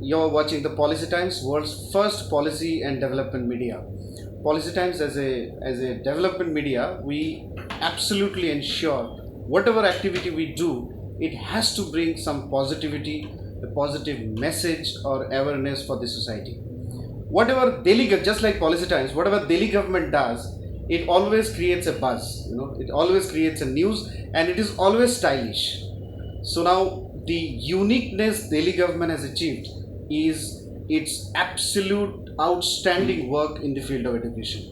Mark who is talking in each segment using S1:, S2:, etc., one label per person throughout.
S1: you're watching the Policy Times, world's first policy and development media. Policy Times as a development media, we absolutely ensure whatever activity we do, it has to bring some positivity, a positive message or awareness for the society. Whatever just like Policy Times, whatever Delhi government does, it always creates a buzz. It always creates a news, and it is always stylish. So now the uniqueness Delhi government has achieved is its absolute outstanding work in the field of education.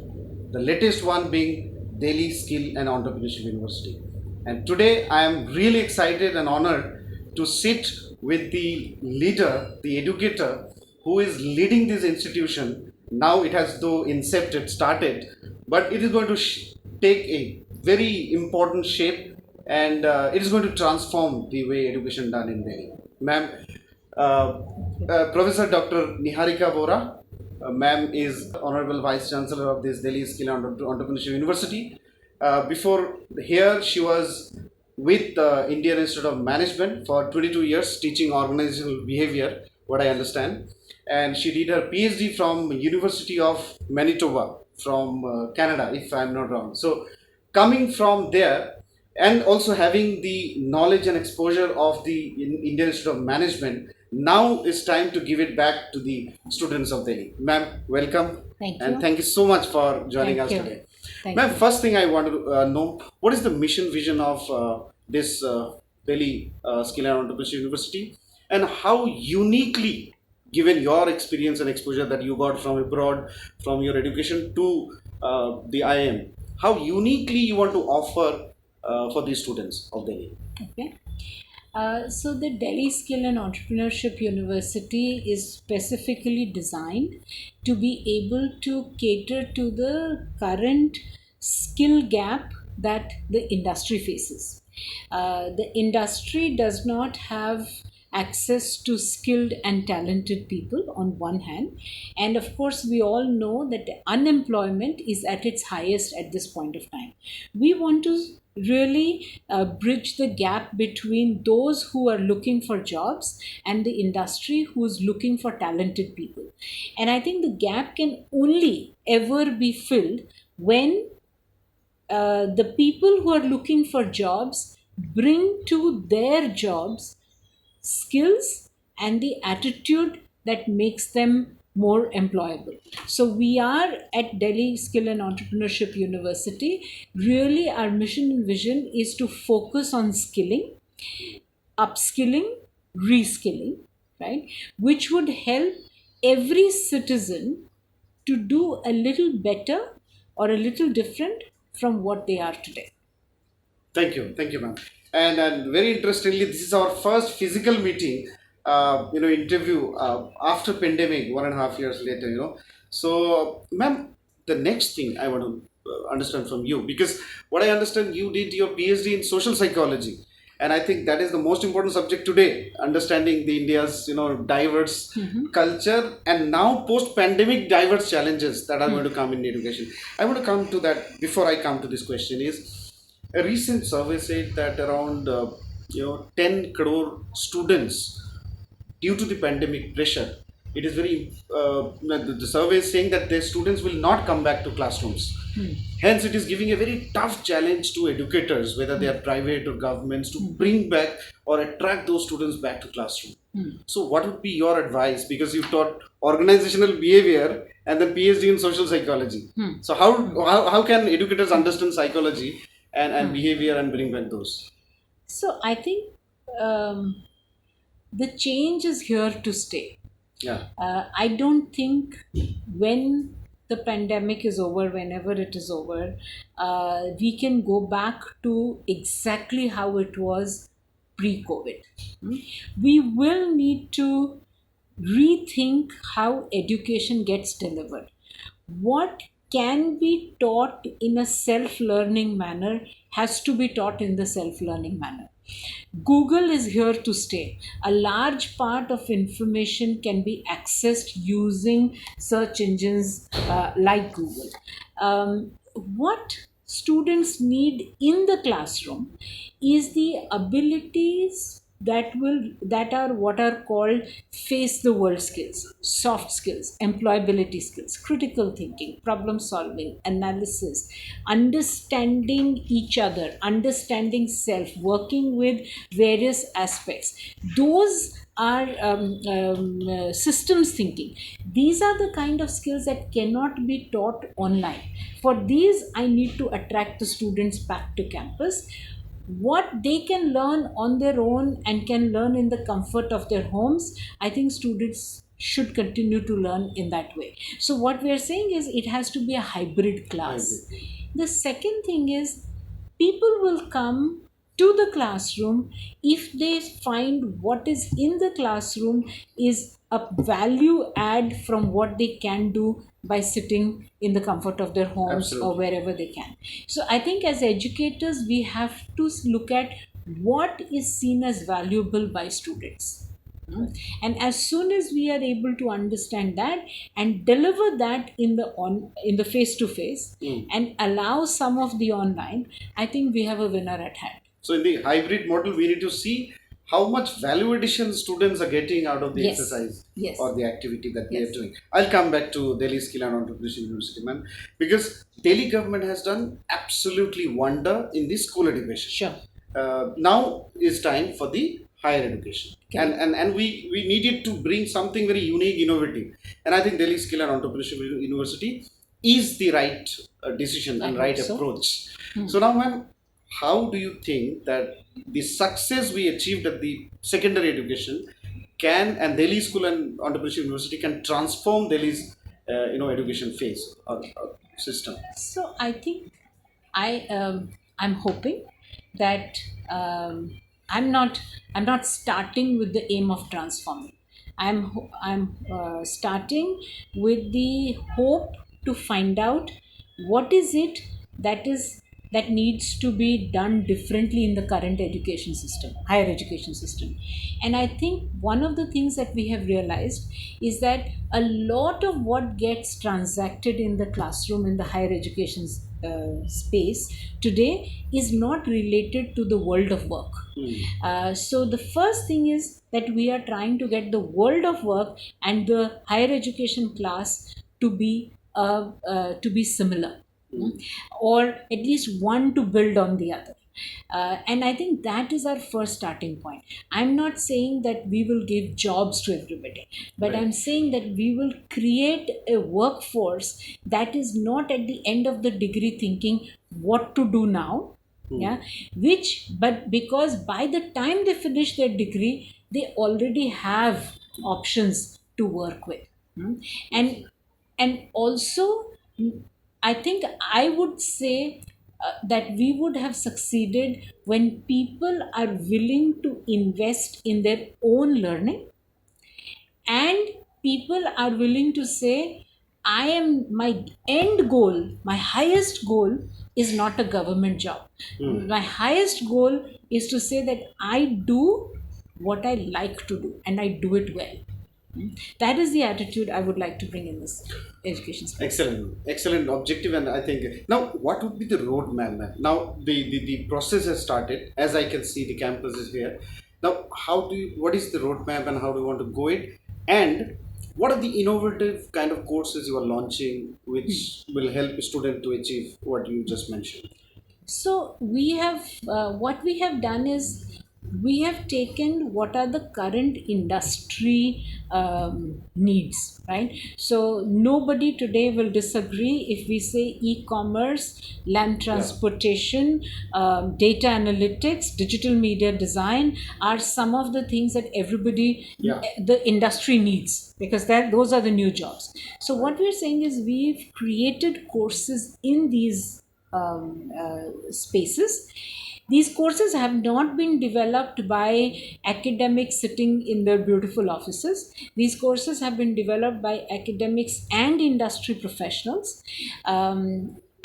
S1: The latest one being Delhi Skill and Entrepreneurship University. And today I am really excited and honored to sit with the leader, the educator who is leading this institution. Now it has though started, but it is going to take a very important shape, and it is going to transform the way education done in Delhi. Ma'am, Professor Dr. Neharika Vohra, ma'am is Honorable Vice-Chancellor of this Delhi Skill and Entrepreneurship University. Before here, she was with the Indian Institute of Management for 22 years, teaching organizational behavior, what I understand. And she did her PhD from University of Manitoba from Canada, if I'm not wrong. So coming from there, and also having the knowledge and exposure of the Indian Institute of Management, now it's time to give it back to the students of Delhi. Ma'am, welcome.
S2: Thank you.
S1: And thank you so much for joining us today. Ma'am, first thing I want to know, what is the mission vision of this Delhi Skill and Entrepreneurship University, and how uniquely, given your experience and exposure that you got from abroad, from your education to the IIM, how uniquely you want to offer for the students of Delhi?
S2: Okay. So the Delhi Skill and Entrepreneurship University is specifically designed to be able to cater to the current skill gap that the industry faces. The industry does not have access to skilled and talented people on one hand, and of course we all know that unemployment is at its highest at this point of time. We want to really bridge the gap between those who are looking for jobs and the industry who is looking for talented people. And I think the gap can only ever be filled when the people who are looking for jobs bring to their jobs skills and the attitude that makes them more employable. So we are at Delhi Skill and Entrepreneurship University. Really, our mission and vision is to focus on skilling, upskilling, reskilling, right? Which would help every citizen to do a little better or a little different from what they are today.
S1: Thank you, ma'am. And very interestingly, this is our first physical meeting, interview after pandemic, 1.5 years later. So, ma'am, the next thing I want to understand from you, because what I understand, you did your PhD in social psychology, and I think that is the most important subject today, understanding the India's diverse culture, and now post-pandemic diverse challenges that are going to come in education. I want to come to that. Before I come to this question, is a recent survey said that around 10 crore students, due to the pandemic pressure, it is very the survey is saying that their students will not come back to classrooms. Hence, it is giving a very tough challenge to educators, whether they are private or governments, to bring back or attract those students back to classroom. So, what would be your advice? Because you taught organizational behavior and then PhD in social psychology. So, how can educators understand psychology and behavior and bring back those?
S2: So I think the change is here to stay.
S1: Yeah.
S2: I don't think when the pandemic is over, whenever it is over, we can go back to exactly how it was pre-COVID. We will need to rethink how education gets delivered. What can be taught in a self-learning manner has to be taught in the self-learning manner. Google is here to stay. A large part of information can be accessed using search engines like Google. What students need in the classroom is the abilities that are what are called face the world skills, soft skills, employability skills, critical thinking, problem solving, analysis, understanding each other, understanding self, working with various aspects. Those are systems thinking. These are the kind of skills that cannot be taught online. For these, I need to attract the students back to campus. What they can learn on their own and can learn in the comfort of their homes, I think students should continue to learn in that way. So what we are saying is it has to be a hybrid class.
S1: Hybrid.
S2: The second thing is people will come to the classroom if they find what is in the classroom is a value add from what they can do by sitting in the comfort of their homes or
S1: Absolutely.
S2: wherever they can. So I think as educators we have to look at what is seen as valuable by students. And as soon as we are able to understand that and deliver that in the face to face and allow some of the online, I think we have a winner at hand.
S1: So in the hybrid model, we need to see how much value addition students are getting out of the
S2: Yes,
S1: exercise
S2: yes,
S1: or the activity that they are
S2: yes.
S1: doing. I'll come back to Delhi Skill and Entrepreneurship University, man, because Delhi government has done absolutely wonder in the school education.
S2: Sure.
S1: Now is time for the higher education,
S2: Okay.
S1: and we needed to bring something very unique, innovative, and I think Delhi Skill and Entrepreneurship University is the right decision
S2: I
S1: and
S2: hope
S1: right
S2: so.
S1: approach. So now, ma'am, how do you think that the success we achieved at the secondary education can, and Delhi School and Entrepreneurship University can transform Delhi's education phase or system?
S2: So I think I'm hoping that I'm not I'm not starting with the aim of transforming. I'm starting with the hope to find out what is it that is that needs to be done differently in the current education system, higher education system. And I think one of the things that we have realized is that a lot of what gets transacted in the classroom in the higher education space today is not related to the world of work. So the first thing is that we are trying to get the world of work and the higher education class to be similar, or at least one to build on the other. And I think that is our first starting point. I'm not saying that we will give jobs to everybody, but
S1: Right.
S2: I'm saying that we will create a workforce that is not at the end of the degree thinking what to do now. Yeah, which, but because by the time they finish their degree, they already have options to work with. and and also, I think I would say that we would have succeeded when people are willing to invest in their own learning, and people are willing to say, I am, my end goal, my highest goal is not a government job. My highest goal is to say that I do what I like to do and I do it well. That is the attitude I would like to bring in this education space.
S1: Excellent, excellent objective, and I think now what would be the roadmap, man? Now the process has started. As I can see, the campus is here. Now, what is the roadmap and how do you want to go it? And what are the innovative kind of courses you are launching, which will help a student to achieve what you just mentioned?
S2: So we have what we have done is we have taken what are the current industry needs, right? So nobody today will disagree if we say e-commerce, land
S1: Yeah.
S2: transportation, data analytics, digital media design are some of the things that everybody,
S1: Yeah.
S2: the industry needs, because that those are the new jobs. So what we're saying is we've created courses in these spaces. These courses have not been developed by academics sitting in their beautiful offices. These courses have been developed by academics and industry professionals.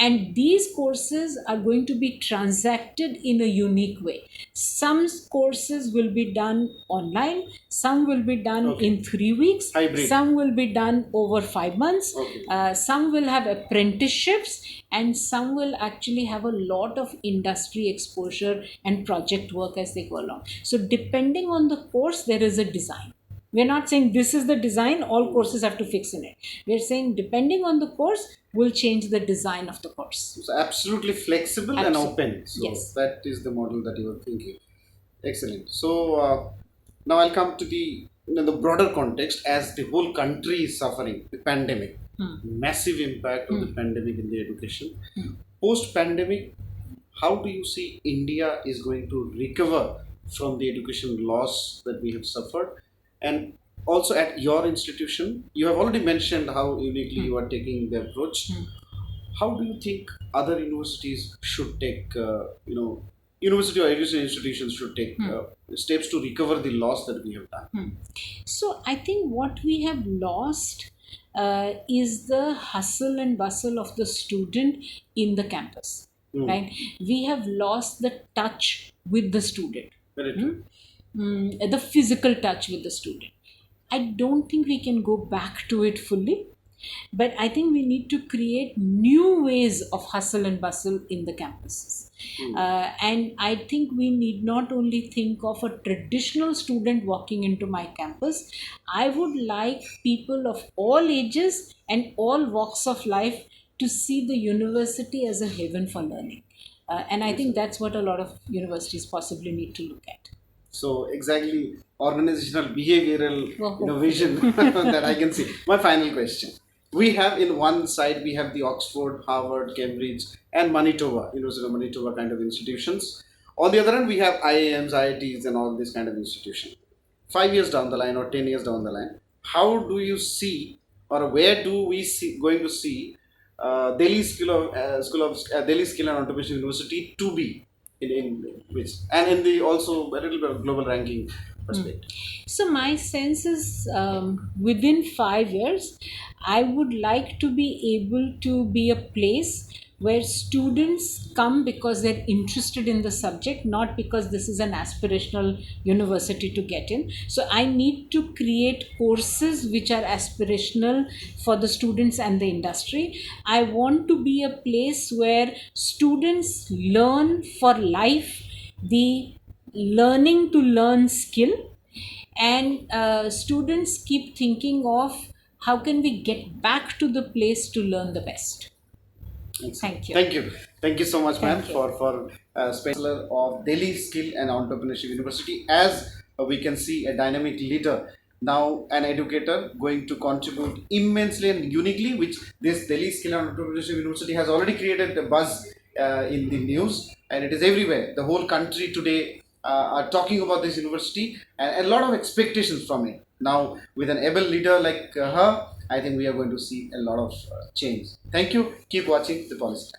S2: and these courses are going to be transacted in a unique way. Some courses will be done online, some will be done
S1: Okay.
S2: in 3 weeks,
S1: Hybrid.
S2: some will be done over 5 months,
S1: Okay.
S2: some will have apprenticeships, and some will actually have a lot of industry exposure and project work as they go along. So depending on the course, there is a design. We're not saying this is the design, all courses have to fix in it. We're saying depending on the course, we'll change the design of the course.
S1: So absolutely flexible and
S2: Absolutely.
S1: open. So
S2: Yes.
S1: that is the model that you were thinking. Excellent. So now I'll come to the the broader context as the whole country is suffering the pandemic, massive impact of the pandemic in the education. Post pandemic, how do you see India is going to recover from the education loss that we have suffered? And also at your institution, you have already mentioned how uniquely you are taking the approach. How do you think other universities should take, university or education institutions should take steps to recover the loss that we have done?
S2: So I think what we have lost is the hustle and bustle of the student in the campus, right? We have lost the touch with the student,
S1: Very true.
S2: the physical touch with the student. I don't think we can go back to it fully, but I think we need to create new ways of hustle and bustle in the campuses. And I think we need not only think of a traditional student walking into my campus. I would like people of all ages and all walks of life to see the university as a haven for learning. And I think that's what a lot of universities possibly need to look at.
S1: So exactly organizational behavioral
S2: Wow.
S1: vision that I can see. My final question. We have in one side we have the Oxford, Harvard, Cambridge, and Manitoba, University of Manitoba kind of institutions. On the other hand, we have IIMs, IITs, and all this kind of institution. 5 years down the line or 10 years down the line, how do you see, or where do we see going to see Delhi Skill and Entrepreneurship University to be in which, and in the also a little bit of global ranking perspective?
S2: So my sense is within 5 years, I would like to be able to be a place where students come because they're interested in the subject, not because this is an aspirational university to get in. So I need to create courses which are aspirational for the students and the industry. I want to be a place where students learn for life the learning to learn skill, and students keep thinking of how can we get back to the place to learn the best. Thank you.
S1: Thank you. Thank you so much, ma'am,
S2: Thank you.
S1: for Chancellor of Delhi Skill and Entrepreneurship University. As we can see, a dynamic leader, now an educator, going to contribute immensely and uniquely, which this Delhi Skill and Entrepreneurship University has already created a buzz in the news, and it is everywhere. The whole country today are talking about this university, and a lot of expectations from it. Now, with an able leader like her, I think we are going to see a lot of change. Thank you. Keep watching the Policy.